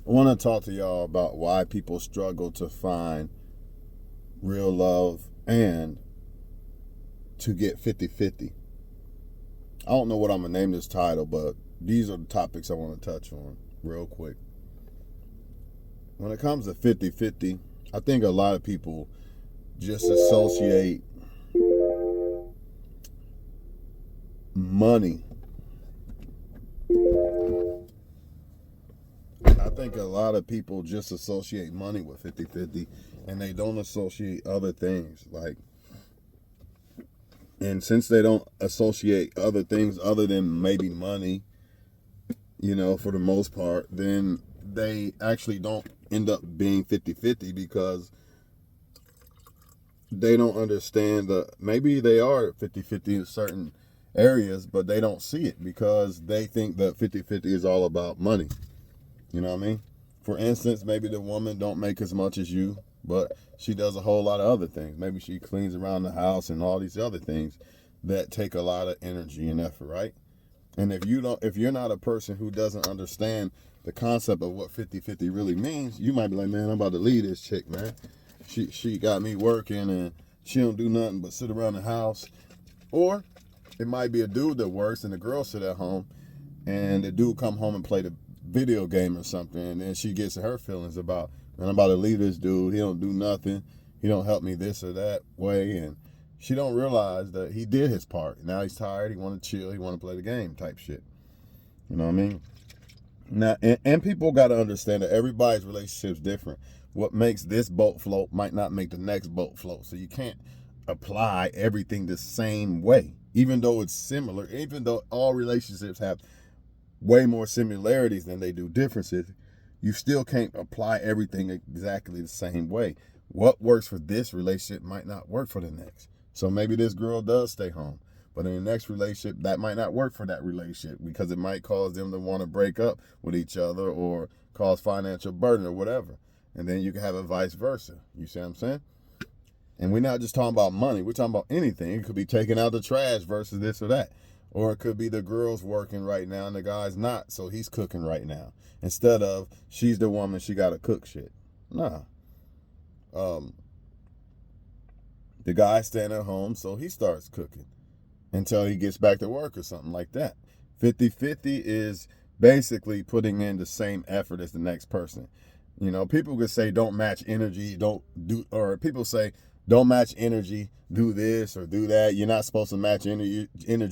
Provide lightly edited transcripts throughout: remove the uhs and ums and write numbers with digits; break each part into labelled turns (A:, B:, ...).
A: I want to talk to y'all about why people struggle to find real love and to get 50-50. I don't know what I'm going to name this title, but these are the topics I want to touch on real quick. When it comes to 50-50, I think a lot of people just associate money. I think a lot of people just associate money with 50-50 and they don't associate other things. And since they don't associate other things other than maybe money, for the most part, then they actually don't end up being 50-50 because they don't understand maybe they are 50-50 in certain areas, but they don't see it because they think that 50-50 is all about money. You know what I mean? For instance, maybe the woman don't make as much as you, but she does a whole lot of other things. Maybe she cleans around the house and all these other things that take a lot of energy and effort, right? And if you're not a person who doesn't understand the concept of what 50-50 really means, you might be like, man, I'm about to leave this chick, man. She got me working and she don't do nothing but sit around the house. Or it might be a dude that works and the girl sit at home and the dude come home and play the video game or something, and then she gets her feelings about, man, I'm about to leave this dude. He don't do nothing. He don't help me this or that way. And she don't realize that he did his part. Now he's tired. He want to chill. He want to play the game type shit. You know what I mean? Now, and people got to understand that everybody's relationship is different. What makes this boat float might not make the next boat float. So you can't apply everything the same way, even though it's similar, even though all relationships have way more similarities than they do differences. You still can't apply everything exactly the same way. What works for this relationship might not work for the next. So maybe this girl does stay home, but in the next relationship, that might not work for that relationship because it might cause them to want to break up with each other or cause financial burden or whatever. And then you can have it vice versa. You see what I'm saying? And we're not just talking about money. We're talking about anything. It could be taking out the trash versus this or that. Or it could be the girl's working right now and the guy's not, so he's cooking right now. Instead of she's the woman, she got to cook shit. Nah. The guy's staying at home, so he starts cooking until he gets back to work or something like that. 50-50 is basically putting in the same effort as the next person. People could say don't match energy, or people say don't match energy, do this or do that. You're not supposed to match energy,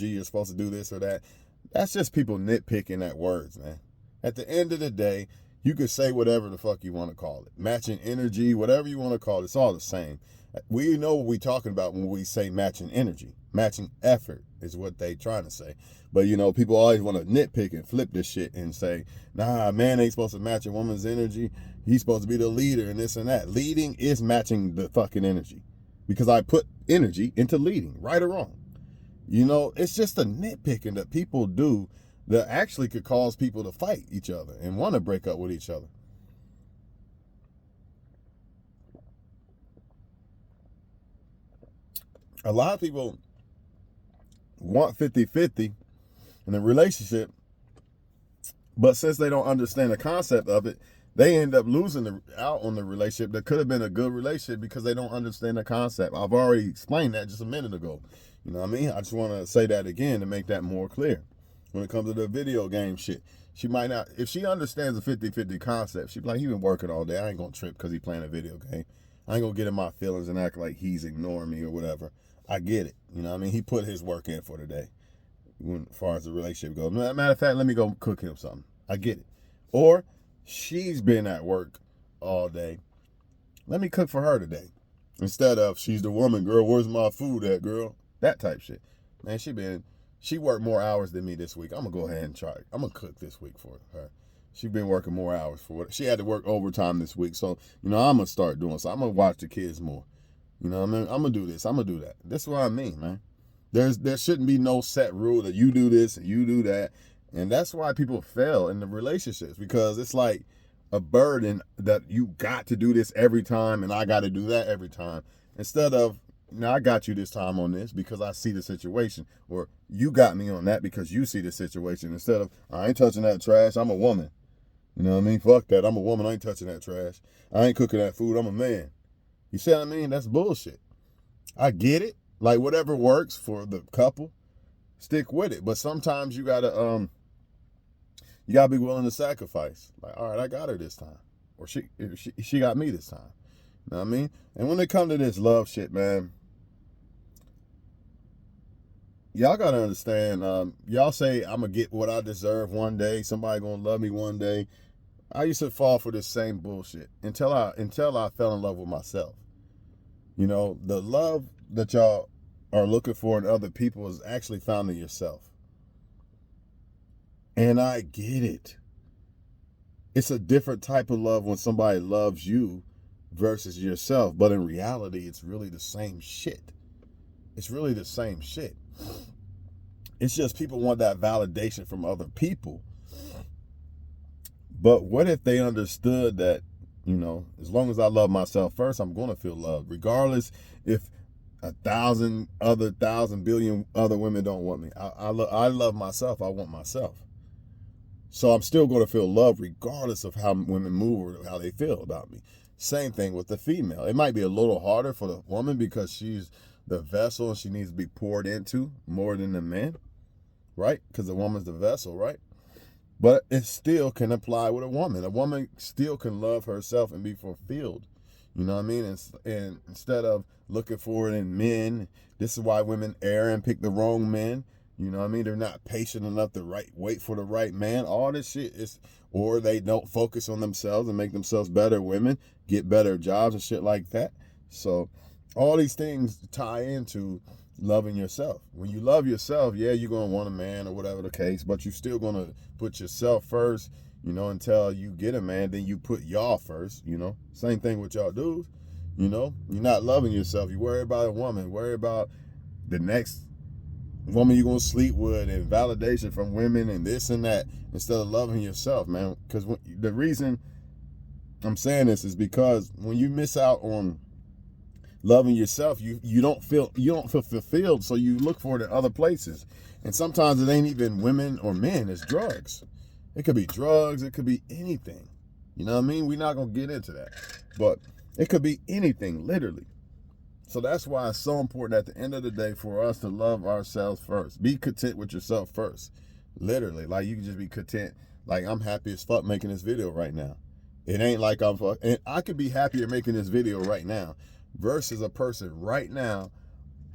A: you're supposed to do this or that. That's just people nitpicking at words, man. At the end of the day, you could say whatever the fuck you want to call it. Matching energy, whatever you want to call it, it's all the same. We know what we're talking about when we say matching energy. Matching effort is what they trying to say. But, people always want to nitpick and flip this shit and say, nah, man ain't supposed to match a woman's energy. He's supposed to be the leader and this and that. Leading is matching the fucking energy. Because I put energy into leading, right or wrong. It's just a nitpicking that people do that actually could cause people to fight each other and want to break up with each other. A lot of people want 50-50 in a relationship, but since they don't understand the concept of it, they end up losing out on the relationship that could have been a good relationship because they don't understand the concept. I've already explained that just a minute ago. You know what I mean? I just want to say that again to make that more clear. When it comes to the video game shit, she might not, if she understands the 50-50 concept, she'd be like, he been working all day. I ain't going to trip because he playing a video game. I ain't going to get in my feelings and act like he's ignoring me or whatever. I get it. You know what I mean? He put his work in for the day as far as the relationship goes. Matter of fact, let me go cook him something. I get it. Or she's been at work all day. Let me cook for her today. Instead of she's the woman, girl, where's my food at, girl? That type shit. Man, she worked more hours than me this week. I'm going to go ahead and try it. I'm going to cook this week for her. She's been working more hours for it. She had to work overtime this week. So, I'm going to start doing so. I'm going to watch the kids more. You know what I mean? I'm going to do this. I'm going to do that. That's what I mean, man. There shouldn't be no set rule that you do this and you do that. And that's why people fail in the relationships, because it's like a burden that you got to do this every time and I got to do that every time. Instead of, I got you this time on this because I see the situation, or you got me on that because you see the situation. Instead of, I ain't touching that trash, I'm a woman. You know what I mean? Fuck that. I'm a woman. I ain't touching that trash. I ain't cooking that food. I'm a man. You see what I mean? That's bullshit. I get it. Like whatever works for the couple, stick with it. But sometimes you gotta be willing to sacrifice. Like, all right, I got her this time, or she got me this time. You know what I mean? And when it come to this love shit, man, y'all gotta understand. Y'all say I'm gonna get what I deserve one day. Somebody gonna love me one day. I used to fall for this same bullshit until I fell in love with myself. You know, the love that y'all are looking for in other people is actually found in yourself. And I get it. It's a different type of love when somebody loves you versus yourself. But in reality, it's really the same shit. It's really the same shit. It's just people want that validation from other people. But what if they understood that, you know, as long as I love myself first, I'm going to feel loved. Regardless if 1,000 billion other women don't want me. I love myself. I want myself. So I'm still going to feel love regardless of how women move or how they feel about me. Same thing with the female. It might be a little harder for the woman because she's the vessel and she needs to be poured into more than the man, right? Because the woman's the vessel, right? But it still can apply with a woman. A woman still can love herself and be fulfilled. You know what I mean? And instead of looking for it in men, this is why women err and pick the wrong men. You know what I mean? They're not patient enough to wait for the right man. All this shit is, or they don't focus on themselves and make themselves better women, get better jobs and shit like that. So all these things tie into loving yourself. When you love yourself, yeah, you're going to want a man or whatever the case, but you're still going to put yourself first, you know, until you get a man, then you put y'all first, you know. Same thing with y'all dudes, you know. You're not loving yourself. You worry about a woman, worry about the next woman you're going to sleep with and validation from women and this and that instead of loving yourself, man. Because the reason I'm saying this is because when you miss out on loving yourself, you don't feel fulfilled, so you look for it in other places. And sometimes it ain't even women or men, it's drugs. It could be drugs, it could be anything. You know what I mean? We're not gonna get into that. But it could be anything, literally. So that's why it's so important at the end of the day for us to love ourselves first. Be content with yourself first. Literally. Like you can just be content. Like I'm happy as fuck making this video right now. It ain't like and I could be happier making this video right now versus a person right now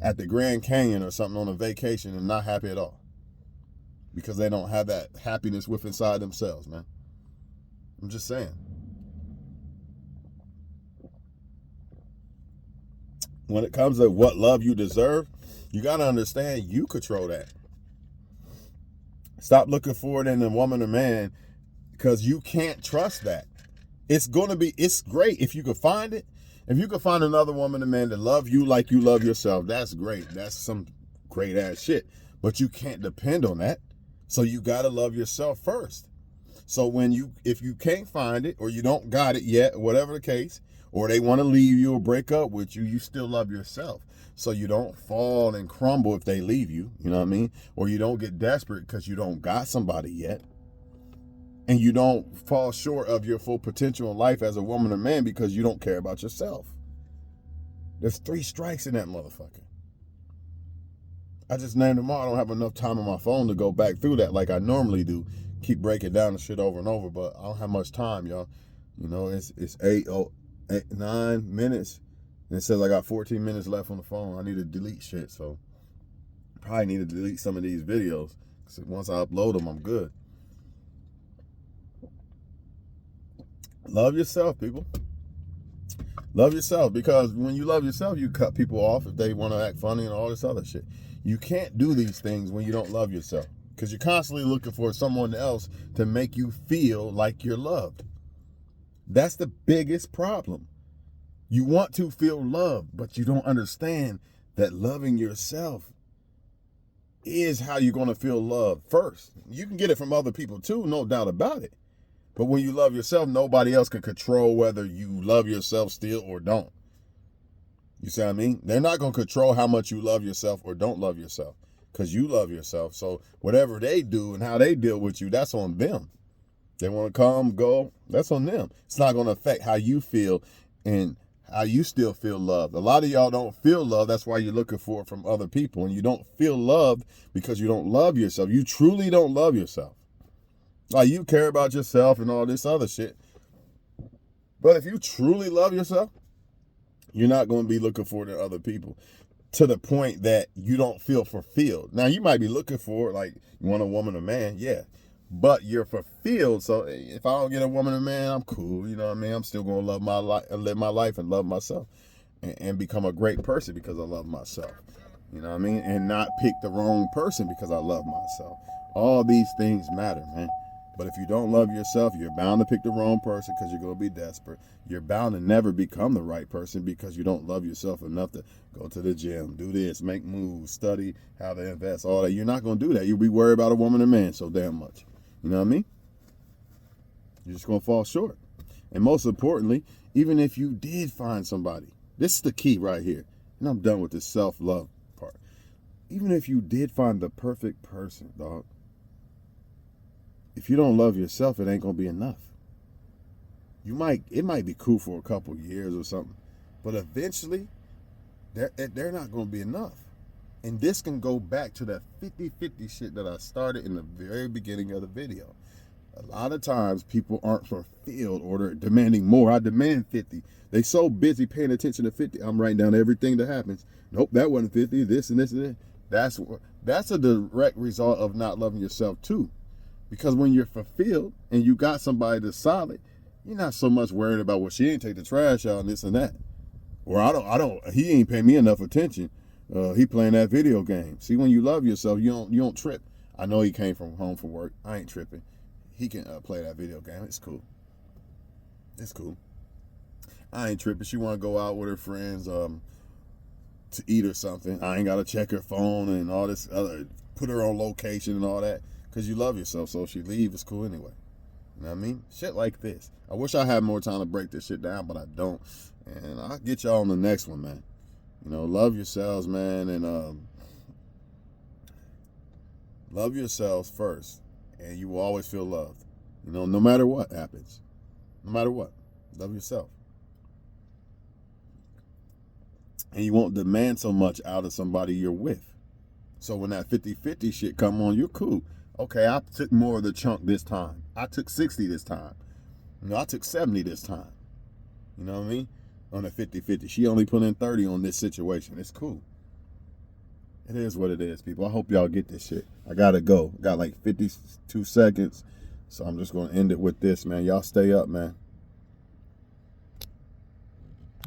A: at the Grand Canyon or something on a vacation and not happy at all. Because they don't have that happiness within inside themselves, man. I'm just saying. When it comes to what love you deserve, you got to understand you control that. Stop looking for it in a woman or man because you can't trust that. It's great if you can find it. If you can find another woman or man that love you like you love yourself, that's great. That's some great ass shit. But you can't depend on that. So you got to love yourself first. So if you can't find it or you don't got it yet, whatever the case, or they want to leave you or break up with you, you still love yourself. So you don't fall and crumble if they leave you, you know what I mean? Or you don't get desperate because you don't got somebody yet. And you don't fall short of your full potential in life as a woman or man because you don't care about yourself. There's 3 strikes in that motherfucker. I just named them all. I don't have enough time on my phone to go back through that like I normally do. Keep breaking down the shit over and over, but I don't have much time, y'all. You know, it's 9 minutes. And it says I got 14 minutes left on the phone. I need to delete shit, so probably need to delete some of these videos. So once I upload them, I'm good. Love yourself, people. Love yourself, because when you love yourself, you cut people off if they want to act funny and all this other shit. You can't do these things when you don't love yourself, because you're constantly looking for someone else to make you feel like you're loved. That's the biggest problem. You want to feel loved, but you don't understand that loving yourself is how you're going to feel loved first. You can get it from other people too, no doubt about it. But when you love yourself, nobody else can control whether you love yourself still or don't. You see what I mean? They're not going to control how much you love yourself or don't love yourself, because you love yourself. So whatever they do and how they deal with you, that's on them. They want to come, go. That's on them. It's not going to affect how you feel and how you still feel loved. A lot of y'all don't feel love. That's why you're looking for it from other people. And you don't feel loved because you don't love yourself. You truly don't love yourself. Like, you care about yourself and all this other shit. But if you truly love yourself, you're not going to be looking for it in other people to the point that you don't feel fulfilled. Now, you might be looking for, like, you want a woman or man, yeah. But you're fulfilled. So if I don't get a woman or man, I'm cool. You know what I mean? I'm still going to love my life and live my life and love myself and become a great person because I love myself. You know what I mean? And not pick the wrong person because I love myself. All these things matter, man. But if you don't love yourself, you're bound to pick the wrong person because you're going to be desperate. You're bound to never become the right person because you don't love yourself enough to go to the gym, do this, make moves, study how to invest, all that. You're not going to do that. You'll be worried about a woman or man so damn much. You know what I mean? You're just going to fall short. And most importantly, even if you did find somebody, this is the key right here. And I'm done with this self-love part. Even if you did find the perfect person, dog, if you don't love yourself, it ain't going to be enough. It might be cool for a couple years or something, but eventually they're not going to be enough. And this can go back to that 50-50 shit that I started in the very beginning of the video. A lot of times people aren't fulfilled or they're demanding more. I demand 50. They so busy paying attention to 50. I'm writing down everything that happens. Nope, that wasn't 50. This and this and that. That's a direct result of not loving yourself too. Because when you're fulfilled and you got somebody that's solid, you're not so much worried about, well, she ain't take the trash out and this and that. Or he ain't paying me enough attention. He playing that video game. See, when you love yourself, you don't trip. I know he came from home from work. I ain't tripping. He can play that video game. It's cool. It's cool. I ain't tripping. She want to go out with her friends to eat or something. I ain't got to check her phone and all this other, put her on location and all that. Because you love yourself, so if she leave, it's cool anyway. You know what I mean? Shit like this. I wish I had more time to break this shit down, but I don't. And I'll get y'all on the next one, man. You know, love yourselves, man, and love yourselves first, and you will always feel loved. You know, no matter what happens. No matter what. Love yourself. And you won't demand so much out of somebody you're with. So when that 50-50 shit come on, you're cool. Okay, I took more of the chunk this time. I took 60 this time. You know, I took 70 this time. You know what I mean? On a 50-50. She only put in 30 on this situation. It's cool. It is what it is, people. I hope y'all get this shit. I gotta go. Got like 52 seconds. So I'm just gonna end it with this, man. Y'all stay up, man.